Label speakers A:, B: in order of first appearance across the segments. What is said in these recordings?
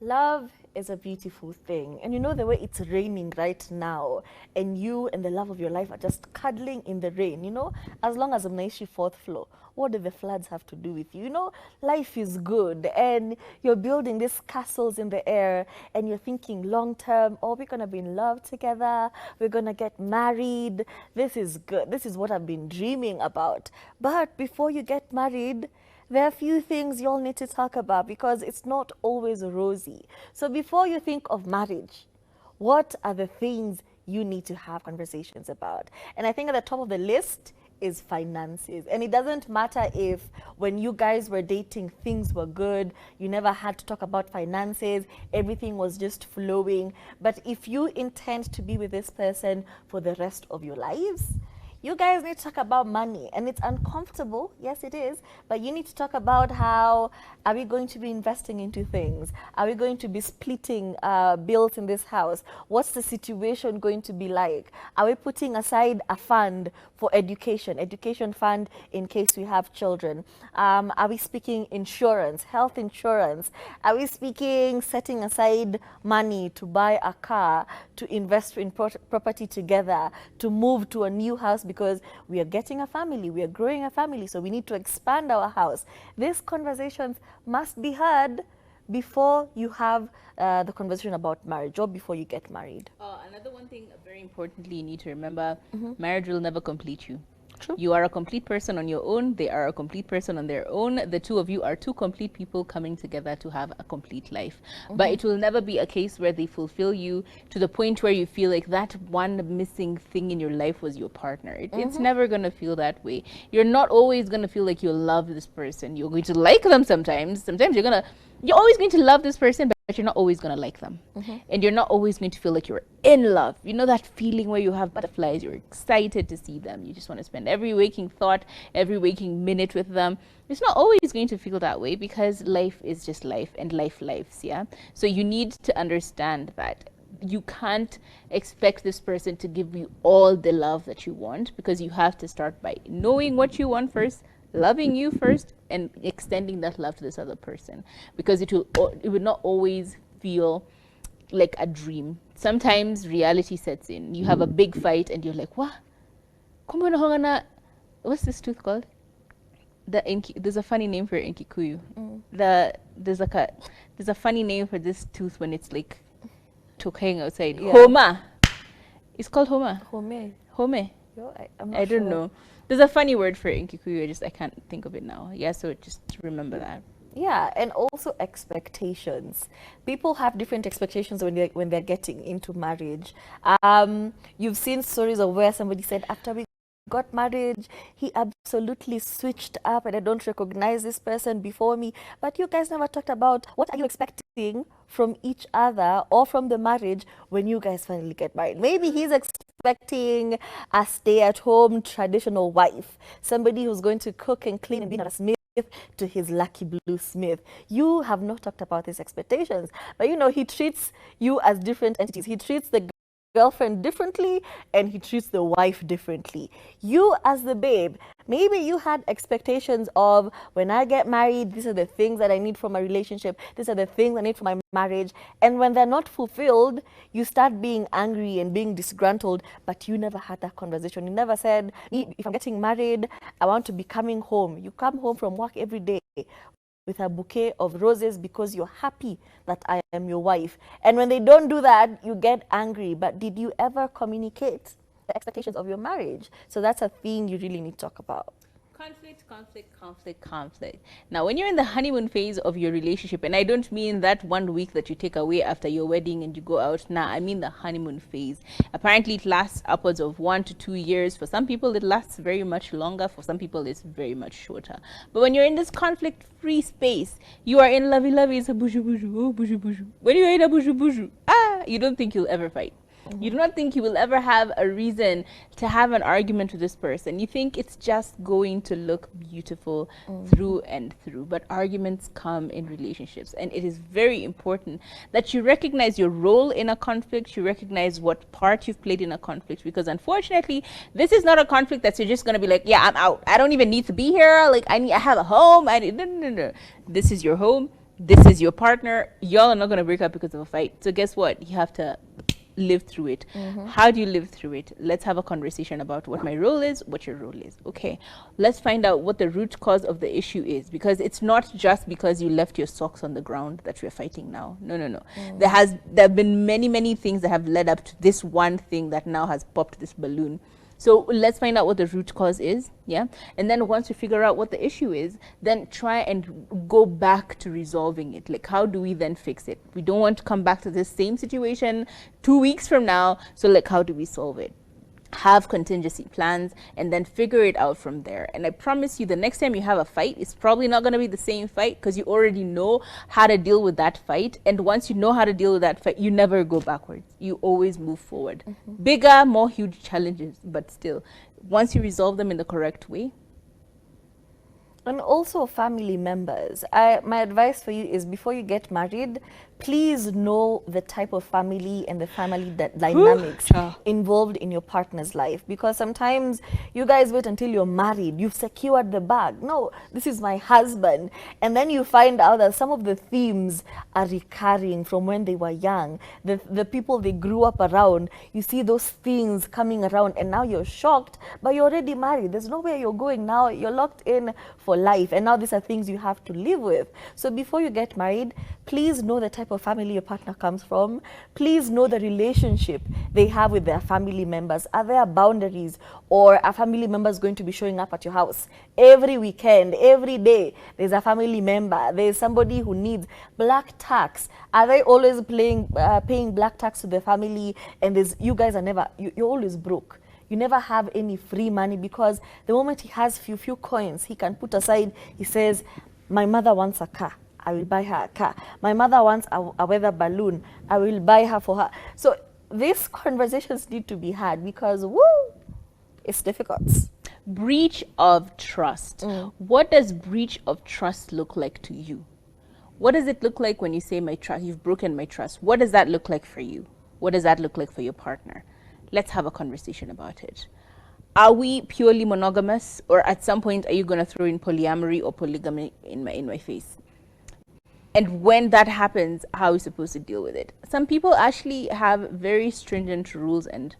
A: Love is a beautiful thing. And you know the way it's raining right now, and you and the love of your life are just cuddling in the rain, as long as mnaishi fourth floor, what do the floods have to do with you? Life is good, and you're building these castles in the air, and you're thinking long term, oh, we're going to be in love together, we're going to get married. This is good. This is what I've been dreaming about. But before you get married, there are a few things you'll need to talk about because it's not always rosy. So before you think of marriage, what are the things you need to have conversations about? And I think at the top of the list is finances. And it doesn't matter if when you guys were dating, things were good, you never had to talk about finances, everything was just flowing. But if you intend to be with this person for the rest of your lives, you guys need to talk about money. And it's uncomfortable, yes it is, but you need to talk about how are we going to be investing into things? Are we going to be splitting bills in this house? What's the situation going to be like? Are we putting aside a fund for education fund in case we have children? Are we speaking insurance, health insurance? Are we speaking setting aside money to buy a car, to invest in property together, to move to a new house because we are getting a family, we are growing a family, so we need to expand our house? These conversations must be heard before you have the conversation about marriage or before you get married.
B: Another one thing, very importantly, you need to remember, marriage will never complete you.
A: True.
B: You are a complete person on your own. They are a complete person on their own. The two of you are two complete people coming together to have a complete life. But it will never be a case where they fulfill you to the point where you feel like that one missing thing in your life was your partner. It's never going to feel that way. You're not always going to feel like you love this person. You're going to like them sometimes. Sometimes you're always going to love this person, but you're not always going to like them. And you're not always going to feel like you're in love. You know that feeling where you have butterflies, you're excited to see them. You just want to spend every waking thought, every waking minute with them. It's not always going to feel that way because life is just life and life lives, yeah? So you need to understand that you can't expect this person to give you all the love that you want, because you have to start by knowing what you want first, loving you first, and extending that love to this other person, because it will not always feel like a dream. Sometimes reality sets in. You have a big fight and you're like, what? What's this tooth called? There's a funny name for it in Kikuyu. There's a funny name for this tooth when it's like hang outside. Yeah. Homa. It's called Homa. Home. I don't know. There's a funny word for it in Kikuyu. I can't think of it now. Yeah, so just remember that.
A: Yeah, and also expectations. People have different expectations when they're getting into marriage. You've seen stories of where somebody said, after we got married, he absolutely switched up and I don't recognize this person before me. But you guys never talked about what are you expecting from each other or from the marriage when you guys finally get married. Maybe he's expecting a stay-at-home traditional wife, somebody who's going to cook and clean and be not a Smith to his Lucky Blue Smith. You have not talked about his expectations, but he treats you as different entities. He treats the girlfriend differently and he treats the wife differently. You as the babe, maybe you had expectations of, when I get married, these are the things that I need from my relationship, these are the things I need for my marriage, and when they're not fulfilled, you start being angry and being disgruntled, but you never had that conversation. You never said, if I'm getting married, I want to be coming home. You come home from work every day with a bouquet of roses because you're happy that I am your wife. And when they don't do that, you get angry. But did you ever communicate the expectations of your marriage? So that's a thing you really need to talk about.
B: Conflict. Now, when you're in the honeymoon phase of your relationship, and I don't mean that 1 week that you take away after your wedding and you go out. Nah, I mean the honeymoon phase. Apparently, it lasts upwards of 1 to 2 years. For some people, it lasts very much longer. For some people, it's very much shorter. But when you're in this conflict-free space, you are in lovey-lovey. It's a buju-buju. Oh, buju-buju. When you're in a buju-buju, you don't think you'll ever fight. You do not think you will ever have a reason to have an argument with this person. You think it's just going to look beautiful through and through. But arguments come in relationships. And it is very important that you recognize your role in a conflict. You recognize what part you've played in a conflict. Because unfortunately, this is not a conflict that you're just going to be like, yeah, I'm out. I don't even need to be here. Like, I have a home. No. This is your home. this is your partner. Y'all are not going to break up because of a fight. So guess what? You have to live through it. How do you live through it? Let's have a conversation about what my role is, what your role is. Okay, let's find out what the root cause of the issue is, because it's not just because you left your socks on the ground that we're fighting now. No, no, no. There have been many things that have led up to this one thing that now has popped this balloon. So let's find out what the root cause is, yeah? And then once we figure out what the issue is, then try and go back to resolving it. Like, how do we then fix it? We don't want to come back to this same situation 2 weeks from now. So like, how do we solve it? Have contingency plans and then figure it out from there. And I promise you, the next time you have a fight, it's probably not going to be the same fight, because you already know how to deal with that fight. And once you know how to deal with that fight, you never go backwards. You always move forward. Bigger, more huge challenges, but still, once you resolve them in the correct way.
A: And also family members. My advice for you is, before you get married, please know the type of family and the family dynamics involved in your partner's life. Because sometimes you guys wait until you're married, you've secured the bag. No, this is my husband. And then you find out that some of the themes are recurring from when they were young. The people they grew up around, you see those things coming around, and now you're shocked, but you're already married. There's nowhere you're going now. You're locked in for life. And now these are things you have to live with. So before you get married, please know the type of family your partner comes from. Please know the relationship they have with their family members. Are there boundaries, or are family members going to be showing up at your house every weekend, every day? There's a family member. There's somebody who needs black tax. Are they always paying black tax to the family? And you guys are never, you're always broke. You never have any free money, because the moment he has few coins he can put aside, he says, my mother wants a car, I will buy her a car. My mother wants a weather balloon, I will buy her for her. So these conversations need to be had, because it's difficult.
B: Breach of trust. What does breach of trust look like to you? What does it look like when you say my trust, you've broken my trust? What does that look like for you? What does that look like for your partner? Let's have a conversation about it. Are we purely monogamous, or at some point are you going to throw in polyamory or polygamy in my face? And when that happens, how are we supposed to deal with it? Some people actually have very stringent rules and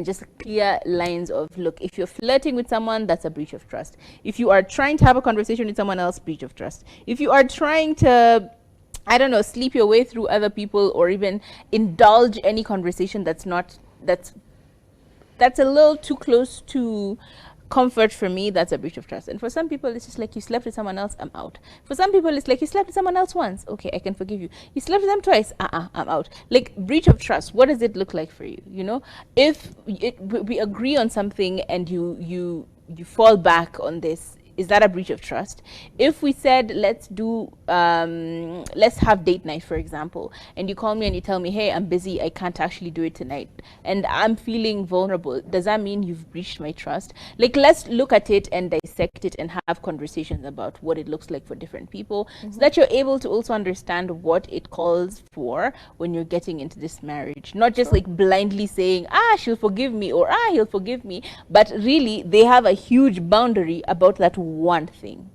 B: just clear lines of, look, if you're flirting with someone, that's a breach of trust. If you are trying to have a conversation with someone else, breach of trust. If you are trying to, I don't know, sleep your way through other people, or even indulge any conversation that's a little too close to comfort for me, that's a breach of trust. And for some people, it's just like, you slept with someone else, I'm out. For some people, it's like, you slept with someone else once, okay, I can forgive you. You slept with them twice, I'm out. Like, breach of trust, what does it look like for you? You know, if we agree on something and you fall back on this, is that a breach of trust? If we said, let's have date night, for example, and you call me and you tell me, hey, I'm busy, I can't actually do it tonight, and I'm feeling vulnerable, does that mean you've breached my trust? Like, let's look at it and dissect it and have conversations about what it looks like for different people, so that you're able to also understand what it calls for when you're getting into this marriage. Not just like blindly saying, she'll forgive me, or he'll forgive me, but really they have a huge boundary about that one thing.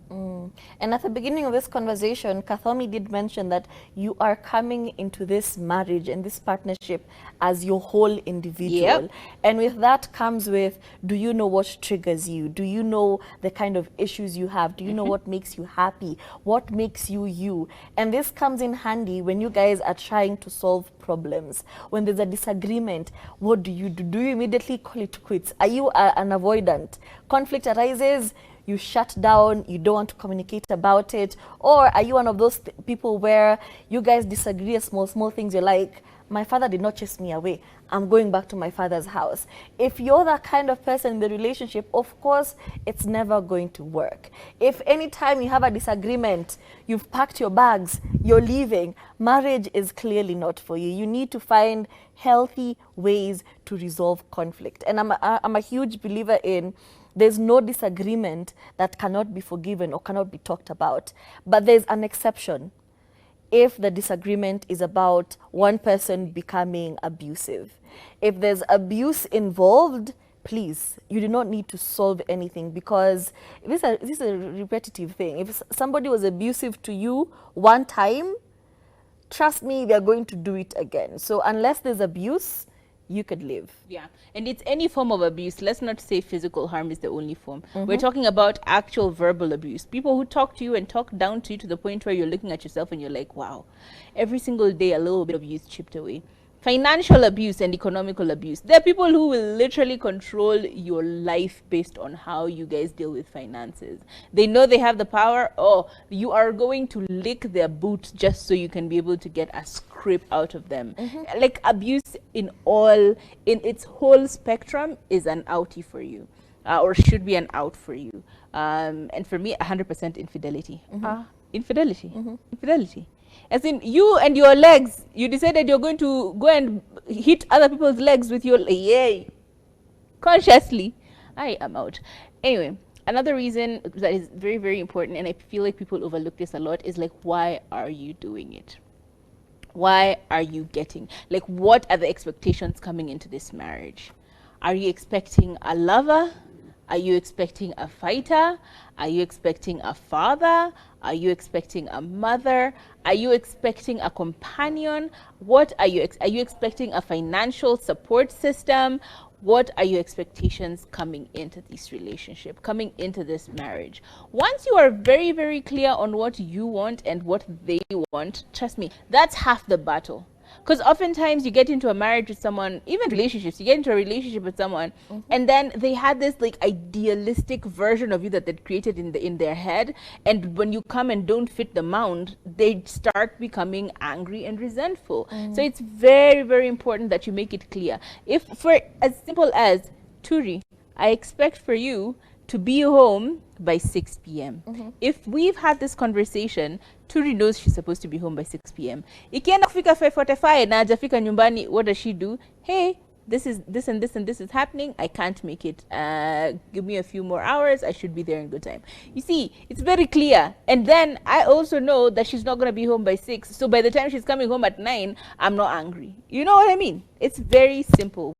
A: And at the beginning of this conversation, Kathomi did mention that you are coming into this marriage and this partnership as your whole individual. And with that comes with, do you know what triggers you? Do you know the kind of issues you have? Do you know what makes you happy? What makes you you? And this comes in handy when you guys are trying to solve problems. When there's a disagreement, what do? Do you immediately call it quits? Are you an avoidant? Conflict arises, you shut down, you don't want to communicate about it? Or are you one of those people where you guys disagree on small things? You're like, my father did not chase me away, I'm going back to my father's house. If you're that kind of person in the relationship, of course, it's never going to work. If anytime you have a disagreement, you've packed your bags, you're leaving, marriage is clearly not for you. You need to find healthy ways to resolve conflict. And I'm a huge believer in, there's no disagreement that cannot be forgiven or cannot be talked about. But there's an exception. If the disagreement is about one person becoming abusive. If there's abuse involved, please, you do not need to solve anything, because this is a repetitive thing. If somebody was abusive to you one time, trust me, they're going to do it again. So unless there's abuse, you could live.
B: Yeah, and it's any form of abuse. Let's not say physical harm is the only form. We're talking about actual verbal abuse. People who talk to you and talk down to you to the point where you're looking at yourself and you're like, wow, every single day a little bit of you is chipped away. Financial abuse and economical abuse. There are people who will literally control your life based on how you guys deal with finances. They know they have the power. Oh, you are going to lick their boots just so you can be able to get a scrape out of them. Like abuse in its whole spectrum is an outie for you, or should be an out for you. And for me, 100% infidelity. Infidelity. As in, you and your legs, you decided you're going to go and hit other people's legs with your, yay, consciously. I am out. Anyway, another reason that is very, very important, and I feel like people overlook this a lot, is like, why are you doing it? Why are you getting, like, what are the expectations coming into this marriage? Are you expecting a lover? Are you expecting a fighter? Are you expecting a father? Are you expecting a mother? Are you expecting a companion? What are you expecting a financial support system? What are your expectations coming into this relationship, coming into this marriage? Once you are very, very clear on what you want and what they want, trust me, that's half the battle. Because oftentimes you get into a marriage with someone, even relationships, you get into a relationship with someone, and then they had this like idealistic version of you that they'd created in their head, and when you come and don't fit the mound, they start becoming angry and resentful. So it's very, very important that you make it clear. If for as simple as, Turi, I expect for you to be home by 6 p.m. If we've had this conversation, Turi knows she's supposed to be home by 6 p.m. Ikienda kufika 5:45 na hajafika nyumbani, what does she do? Hey, this and this is happening. I can't make it. Give me a few more hours. I should be there in good time. You see, it's very clear. And then I also know that she's not going to be home by 6. So by the time she's coming home at 9, I'm not angry. You know what I mean? It's very simple.